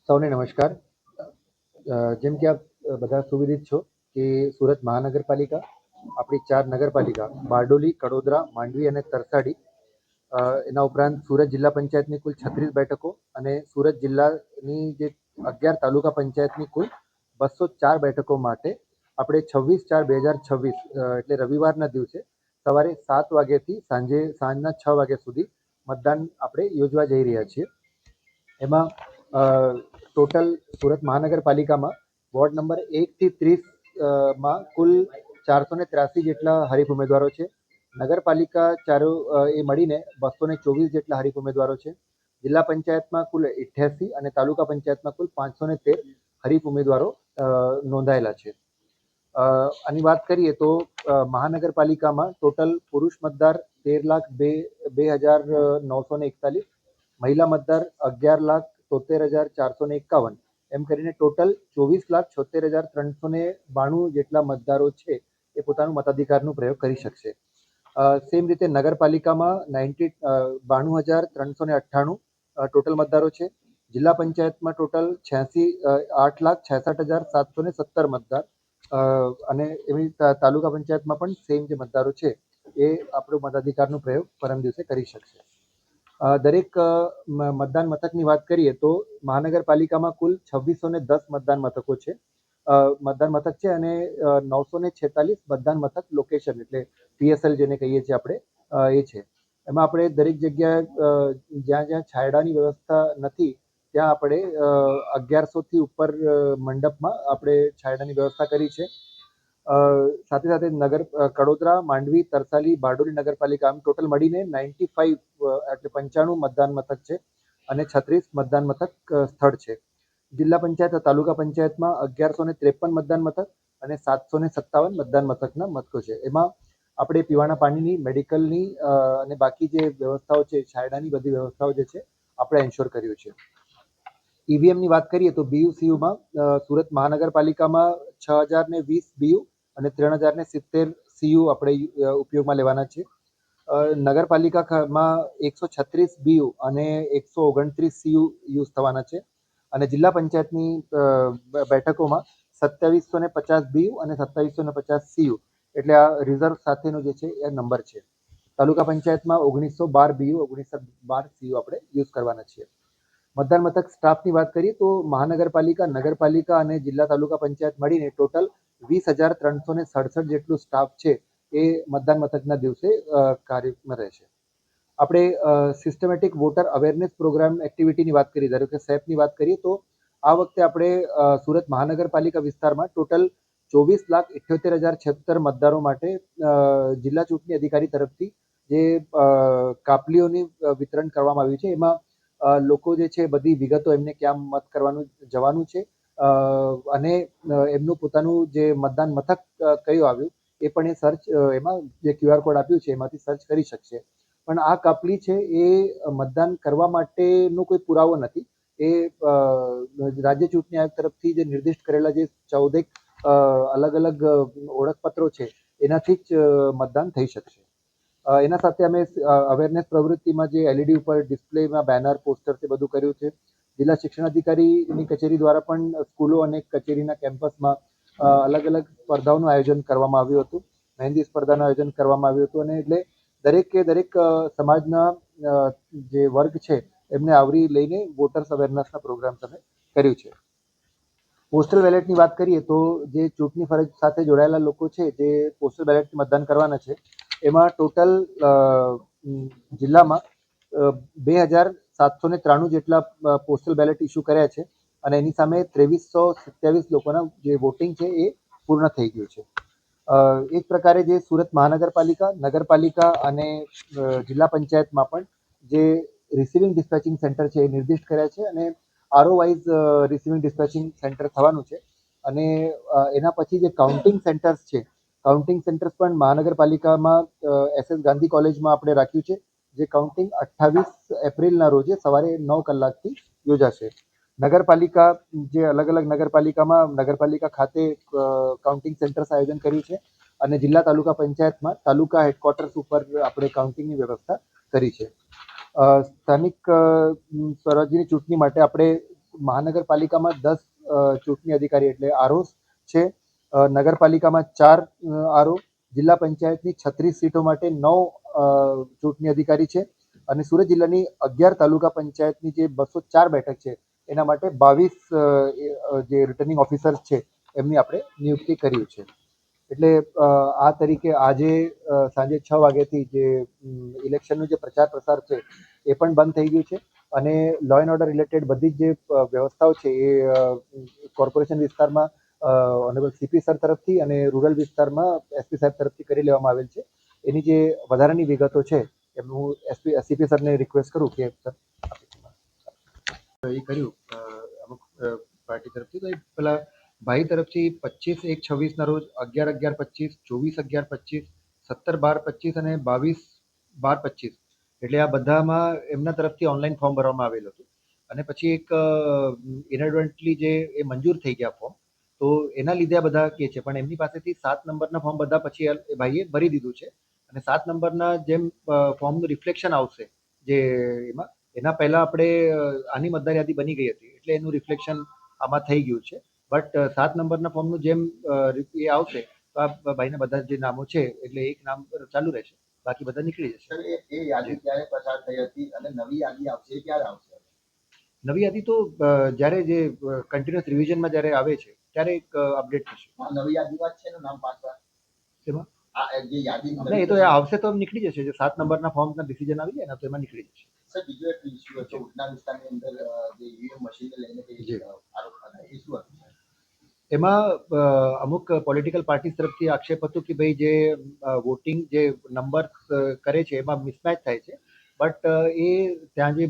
સૌને નમસ્કાર. જેમ કે આપ બધા સુવિદિત છો કે સુરત મહાનગરપાલિકા આપણી 4 નગરપાલિકા બારડોલી, કડોદરા, માંડવી અને તરસાડી, એના ઉપરાંત સુરત જિલ્લા પંચાયતની કુલ 36 બેઠકો અને સુરત જિલ્લાની જે 11 તાલુકા પંચાયતની કુલ 204 બેઠકો માટે આપણે 26/4/2026 એટલે રવિવારના દિવસે સવારે 7 વાગ્યાથી સાંજના 6 વાગ્યા સુધી મતદાન આપણે યોજવા જઈ રહ્યા છીએ. એમાં ટોટલ સુરત મહાનગરપાલિકામાં વોર્ડ નંબર 1 થી 30 માં કુલ 483 જેટલા હરીફ ઉમેદવારો છે. નગરપાલિકા એ મળીને 224 જેટલા હરીફ ઉમેદવારો છે. જિલ્લા પંચાયતમાં કુલ 88 અને તાલુકા પંચાયતમાં કુલ 513 હરીફ ઉમેદવારો નોંધાયેલા છે. આની વાત કરીએ તો મહાનગરપાલિકામાં ટોટલ પુરુષ મતદાર 13,02,941, મહિલા મતદાર 11,73,451, એમ કરીને ટોટલ 24,76,392 જેટલા મતદારો છે એ પોતાનું મતાધિકારનો પ્રયોગ કરી શકશે. સેમ રીતે નગરપાલિકામાં 92,398 ટોટલ મતદારો છે. જિલ્લા પંચાયતમાં ટોટલ 8,66,717 મતદાર અને એવી તાલુકા પંચાયતમાં પણ સેમ જે મતદારો છે એ આપણો મતાધિકારનો પ્રયોગ પરમ દિવસે કરી શકશે. દરેક મતદાન મથકની વાત કરીએ તો મહાનગરપાલિકામાં કુલ 2610 મતદાન મથકો છે અને 946 મતદાન મથક લોકેશન એટલે PSL જેને કહીએ છીએ આપણે એ છે. એમાં આપણે દરેક જગ્યાએ જ્યાં જ્યાં છાંયડાની વ્યવસ્થા નથી ત્યાં આપણે 1100થી ઉપર મંડપમાં આપણે છાંયડાની વ્યવસ્થા કરી છે. સાથે સાથે કડોદરા, માંડવી, તરસાલી, બારડોલી નગરપાલિકા આમ ટોટલ મળીને 95 એટલે 95 મતદાન મથક છે અને 36 મતદાન મથક સ્થળ છે. જિલ્લા પંચાયત તાલુકા પંચાયતમાં 1153 મતદાન મથક અને 757 મતદાન મથકના મથકો છે. એમાં આપણે પીવાના પાણીની, મેડિકલની અને બાકી જે વ્યવસ્થાઓ છે, છાંયડાની બધી વ્યવસ્થાઓ જે છે આપણે એન્શ્યોર કર્યું છે. ઈવીએમની વાત કરીએ તો BU-CUમાં સુરત મહાનગરપાલિકામાં 6020 BU અને 3070 CU આપણે ઉપયોગમાં લેવાના છે. નગરપાલિકામાં 136 BU અને 129 CU યુઝ થવાના છે અને જિલ્લા પંચાયતની બેઠકોમાં 2750 BU અને 2750 CU એટલે આ રિઝર્વ સાથેનો જે છે એ નંબર છે. તાલુકા પંચાયતમાં 1912 BU 1912 CU આપણે યુઝ કરવાના છીએ. મતદાન મથક સ્ટાફની વાત કરીએ તો મહાનગરપાલિકા, નગરપાલિકા અને જિલ્લા તાલુકા પંચાયત મળીને ટોટલ 20,367 જેટલું સ્ટાફ છે એ મતદાન મથકના દિવસે કાર્યમાં રહેશે. આપણે સિસ્ટમેટિક વોટર અવેરનેસ પ્રોગ્રામ એક્ટિવિટીની વાત કરીએ, ધારો કે સેપની વાત કરીએ તો આ વખતે આપણે સુરત મહાનગરપાલિકા વિસ્તારમાં ટોટલ 24,78,076 મતદારો માટે જિલ્લા ચૂંટણી અધિકારી તરફથી જે કાપલીઓની વિતરણ કરવામાં આવ્યું છે. એમાં લોકો જે છે બધી વિગતો એમને ક્યાં મત કરવાનું જવાનું છે અને એમનું પોતાનું જે મતદાન મથક કયું આવ્યું એ પણ એ સર્ચ એમાં જે QR કોડ આપ્યું છે એમાંથી સર્ચ કરી શકશે. પણ આ કાપલી છે એ મતદાન કરવા માટેનો કોઈ પુરાવો નથી. એ રાજ્ય ચૂંટણી આયોગ તરફથી જે નિર્દિષ્ટ કરેલા જે 14 અલગ અલગ ઓળખપત્રો છે એનાથી જ મતદાન થઈ શકશે. એના સાથે અમે અવેરનેસ પ્રવૃત્તિમાં જે LED ઉપર ડિસ્પ્લેમાં બેનર, પોસ્ટર તે બધું કર્યું છે. જિલ્લા શિક્ષણાધિકારીની કચેરી દ્વારા પણ સ્કૂલો અને કચેરીના કેમ્પસમાં અલગ અલગ સ્પર્ધાઓનું આયોજન કરવામાં આવ્યું હતું. મહેંદી સ્પર્ધાનું આયોજન કરવામાં આવ્યું હતું અને એટલે દરેક સમાજના જે વર્ગ છે એમને આવરી લઈને વોટર્સ અવેરનેસના પ્રોગ્રામ્સ અમે કર્યું છે. પોસ્ટલ બેલેટની વાત કરીએ તો જે ચૂંટણી ફરજ સાથે જોડાયેલા લોકો છે જે પોસ્ટલ બેલેટથી મતદાન કરવાના છે એમાં ટોટલ જિલ્લામાં 2,793 જેટલા પોસ્ટલ બેલેટ ઇસ્યુ કર્યા છે અને એની સામે 2327 લોકોના જે વોટિંગ છે એ પૂર્ણ થઈ ગયું છે. એક પ્રકારે જે સુરત મહાનગરપાલિકા, નગરપાલિકા અને જિલ્લા પંચાયતમાં પણ જે રિસીવિંગ ડિસ્પેચિંગ સેન્ટર છે એ નિર્દિષ્ટ કર્યા છે અને RO wise receiving dispatching centre થવાનું છે અને એના પછી જે કાઉન્ટિંગ સેન્ટર્સ છે, કાઉન્ટિંગ સેન્ટર્સ પણ મહાનગરપાલિકામાં SS ગાંધી કોલેજમાં આપણે રાખ્યું છે, જે કાઉન્ટિંગ 28 એપ્રિલના રોજે સવારે 9 કલાકથી યોજાશે. નગરપાલિકા જે અલગ અલગ નગરપાલિકા ખાતે કાઉન્ટિંગ સેન્ટર્સ આયોજન કર્યું છે અને જિલ્લા તાલુકા પંચાયતમાં તાલુકા હેડક્વાર્ટર્સ ઉપર આપણે કાઉન્ટિંગની વ્યવસ્થા કરી છે. સ્થાનિક સ્વરાજ્યની ચૂંટણી માટે આપણે મહાનગરપાલિકામાં 10 ચૂંટણી અધિકારી એટલે આરઓસ છે. નગરપાલિકામાં 4 આરઓ, જિલ્લા પંચાયતની 36 સીટો માટે 9 ચૂંટણી અધિકારી છે અને સુરત જિલ્લાની 11 તાલુકા પંચાયતની જે 204 બેઠક છે એના માટે 22 જે રિટર્નિંગ ઓફિસર્સ છે એમની આપણે નિયુક્તિ કરી છે. એટલે આ તરીકે આજે સાંજે 6 વાગ્યાથી જે ઇલેક્શનનો જે પ્રચાર પ્રસાર છે એ પણ બંધ થઈ ગયું છે અને લો એન્ડ ઓર્ડર રિલેટેડ બધી જ જે વ્યવસ્થાઓ છે એ કોર્પોરેશન વિસ્તારમાં ઓનરેબલ સીપી સર તરફથી અને રૂરલ વિસ્તારમાં એસપી સાહેબ તરફથી કરી લેવામાં આવેલ છે. એની જે વધારાની વિગતો છે એમ હું સીપી સરને રિક્વેસ્ટ કરું કે સર એ કર્યું અમુક પાર્ટી તરફથી તો એ પેલા ભાઈ તરફથી 25/1/26 રોજ 11/11/25, 24/11/25, 17/12/25 અને 22/12/25 એટલે આ બધામાં એમના તરફથી ઓનલાઈન ફોર્મ ભરવામાં આવેલું હતું અને પછી એક ઇનએડવન્ટલી જે એ મંજૂર થઈ ગયા ફોર્મ તો એના લીધે આ બધા કે છે પણ એમની પાસેથી 7 નંબરના ફોર્મ બધા પછી એ ભાઈએ ભરી દીધું છે અને 7 નંબરના જેમ ફોર્મનું રિફ્લેક્શન આવશે જે એમાં એના પહેલા આપણે આની મતદાર યાદી બની ગઈ હતી એટલે એનું રિફ્લેક્શન આમાં થઈ ગયું છે. બટ 7 નંબરના ફોર્મનું જેમ એ આવશે તો આ ભાઈના બધા જે નામો છે એટલે એક નામ ચાલુ રહેશે, બાકી બધા નીકળી જશે. સર એ યાદી ક્યારે પસાર થઈ હતી અને નવી યાદી આવશે એ ક્યારે આવશે? નવી યાદી તો જ્યારે જે કન્ટિન્યુઅસ રિવિઝનમાં જ્યારે આવે છે ત્યારે એક અપડેટ થશે. નવી યાદીમાં જ છે એનું નામ પાછળ એમાં જે યાદી એ તો આવશે તો નીકળી જશે. જે 7 નંબરના ફોર્મના ડિસિઝન આવી જાય ને તો એમાં નીકળી જશે. સર બીજો એક ઇસ્યુ હતો ઉધના વિસ્તારની અંદર જે ઈવીએમ મશીનને લઈને આરોપ હતા એ શું હતું? એમાં અમુક પોલિટિકલ પાર્ટી તરફથી આક્ષેપ હતો કે ભાઈ જે વોટિંગ જે નંબર કરે છે એમાં મિસમેચ થાય છે બટ એ ત્યાં જે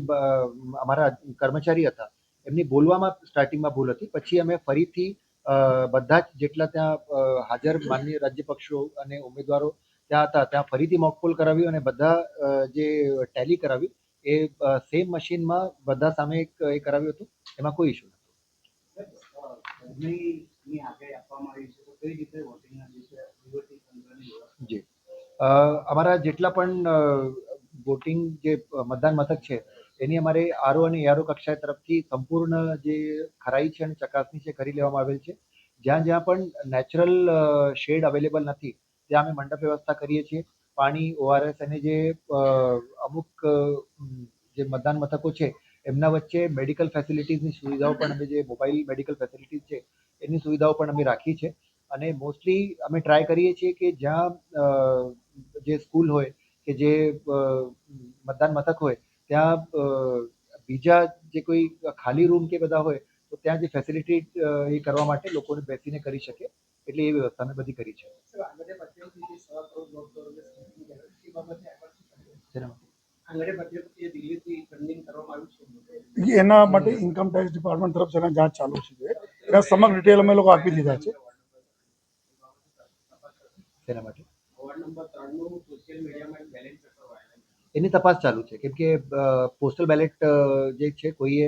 અમારા કર્મચારી હતા એમની બોલવામાં સ્ટાર્ટિંગમાં ભૂલ હતી. પછી અમે ફરીથી બધા જ જેટલા ત્યાં હાજર માનનીય રાજ્યપક્ષો અને ઉમેદવારો ત્યાં હતા ત્યાં ફરીથી મોકપોલ કરાવ્યું અને બધા જે ટેલી કરાવ્યું એ સેમ મશીનમાં બધા સામે એ કરાવ્યું હતું. એમાં કોઈ ઇશ્યુ નહોતો. જી અમારા જેટલા પણ વોટિંગ જે મતદાન મથક છે એની અમારે આરઓ અને એઆરઓ કક્ષા તરફથી સંપૂર્ણ જે ખરાઈ છે અને ચકાસણી છે કરી લેવામાં આવેલ છે. જ્યાં જ્યાં પણ નેચરલ શેડ અવેલેબલ નથી ત્યાં અમે મંડપ વ્યવસ્થા કરીએ છીએ. પાણી, ઓઆરએસ અને જે અમુક જે મતદાન મથકો છે એમના વચ્ચે મેડિકલ ફેસિલિટીઝની સુવિધાઓ પણ અમે જે મોબાઈલ મેડિકલ ફેસિલિટીઝ છે એની સુવિધાઓ પણ અમે રાખી છે અને મોસ્ટલી અમે ટ્રાય કરીએ છીએ કે જ્યાં જે સ્કૂલ હોય કે જે મતદાન મથક હોય ત્યાં બીજા જે કોઈ ખાલી રૂમ કે બધા હોય તો ત્યાં જે ફેસિલિટી એ કરવા માટે લોકોને બેસીને કરી શકે એટલે એ વ્યવસ્થા અમે બધી કરી છે. એના માટે ઇન્કમ ટેક્સ ડિપાર્ટમેન્ટ તરફ એના જાંચ ચાલુ છે. એના સમગ્ર ડિટેલ અમે લોકો આપી દીધા છે. તેના માટે એની તપાસ ચાલુ છે કેમ કે પોસ્ટલ બેલેટ જે છે કોઈએ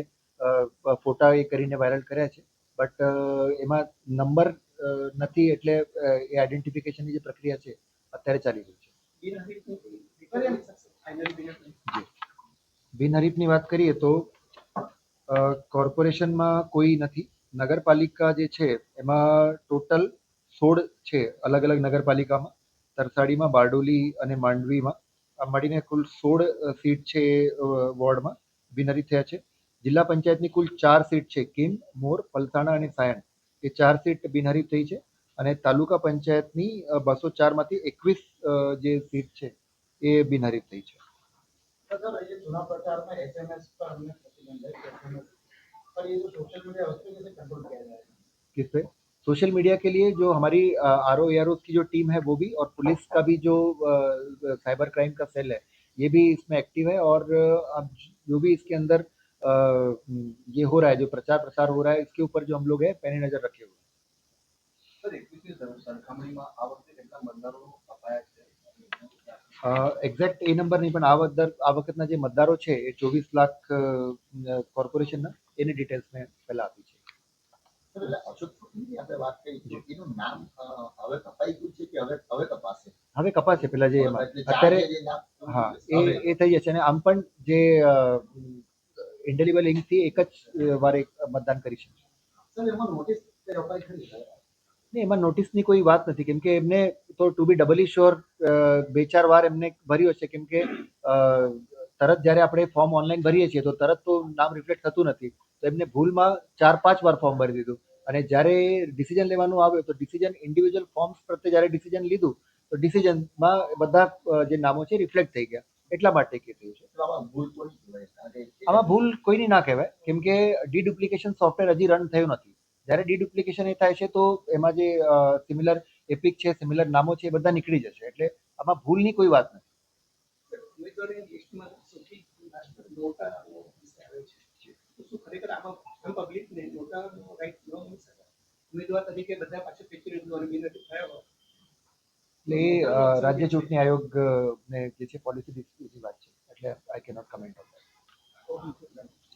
ફોટા એ કરીને વાયરલ કર્યા છે બટ એમાં નંબર નથી એટલે એ આઈડેન્ટિફિકેશનની જે પ્રક્રિયા છે અત્યારે ચાલી રહી છે. બિનહરીફની વાત કરીએ તો કોર્પોરેશનમાં કોઈ નથી. નગરપાલિકા જે છે એમાં ટોટલ 16 છે અલગ અલગ નગરપાલિકામાં. તરસાડીમાં, બારડોલી અને માંડવીમાં આ મળીને કુલ 16 સીટ છે વોર્ડમાં બિનહરીફ થયા છે. જિલ્લા પંચાયતની કુલ 4 સીટ છે કિમ, મોર, પલસાણા અને સાયણ એ 4 સીટ બિનહરીફ થઈ છે અને તાલુકા પંચાયતની 204 માંથી 21 જે સીટ છે એ બિનહરીફ થઈ છે. किस पे? सोशल मीडिया के लिए जो हमारी आरओ एआरओ की जो टीम है वो भी और पुलिस का भी जो साइबर क्राइम का सेल है ये भी इसमें एक्टिव है और अब जो भी इसके अंदर ये हो रहा है जो प्रचार प्रसार हो रहा है इसके ऊपर जो हम लोग है पैनी नजर रखे हुए એક્ઝેક્ટ એ નંબર નહીં પણ આ વખતના જે મતદારો છે એ 24 લાખ કોર્પોરેશનના એની ડિટેલ્સ મેં પહેલા આપી છે. હવે કપાશે પેલા જે એમાં અત્યારે હા એ થઈ જશે અને આમ પણ જે ઇન્ડેલિબલ ઇંકથી એક જ વારે મતદાન કરી શકશે. સર એમાં નોટિસ અપાઈ ખરી સર? નહીં, એમાં નોટિસની કોઈ વાત નથી, કેમ કે એમને તો ટુ બી ડબલી શ્યોર 2-4 વાર એમને ભર્યો છે, કેમ કે તરત જ્યારે આપણે ફોર્મ ઓનલાઈન ભરીએ છીએ તો તરત તો નામ રિફ્લેક્ટ થતું નથી, તો એમને ભૂલમાં 4-5 વાર ફોર્મ ભરી દીધું, અને જ્યારે ડિસિઝન લેવાનું આવ્યું તો ડિસિઝન ઇન્ડિવિજ્યુઅલ ફોર્મ્સ પ્રત્યે જ્યારે ડિસિઝન લીધું તો ડિસિઝનમાં બધા જે નામો છે રિફ્લેક્ટ થઈ ગયા, એટલા માટે કે થયું છે. તો આમાં ભૂલ કોની કહેવાય? કારણ કે આમાં ભૂલ કોઈની ના કહેવાય, કેમ કે ડીડુપ્લિકેશન સોફ્ટવેર હજી રન થયું નથી. જ્યારે ડીડુપ્લિકેશન એ થાય છે તો એમાં જે સિમિલર એપિક છે, સિમિલર નામો છે, એ બધા નીકળી જશે, એટલે આમાં ભૂલની કોઈ વાત નથી. ઉમેદવારની લિસ્ટમાં સૌથી નોટાનો વિષય આવે છે. તો શું ખરેખર આમાં પબ્લિકને નોટાનો રાઈટ ન મળી શકે? ઉમેદવાર તરીકે બધા પાસે પેચી નોમિનેટ થયા હોય. એટલે એ રાજ્ય ચૂંટણી આયોગ ને જે છે પોલિસી વાત છે, એટલે આઈ કેનોટ કમેન્ટ ઓન ધેટ.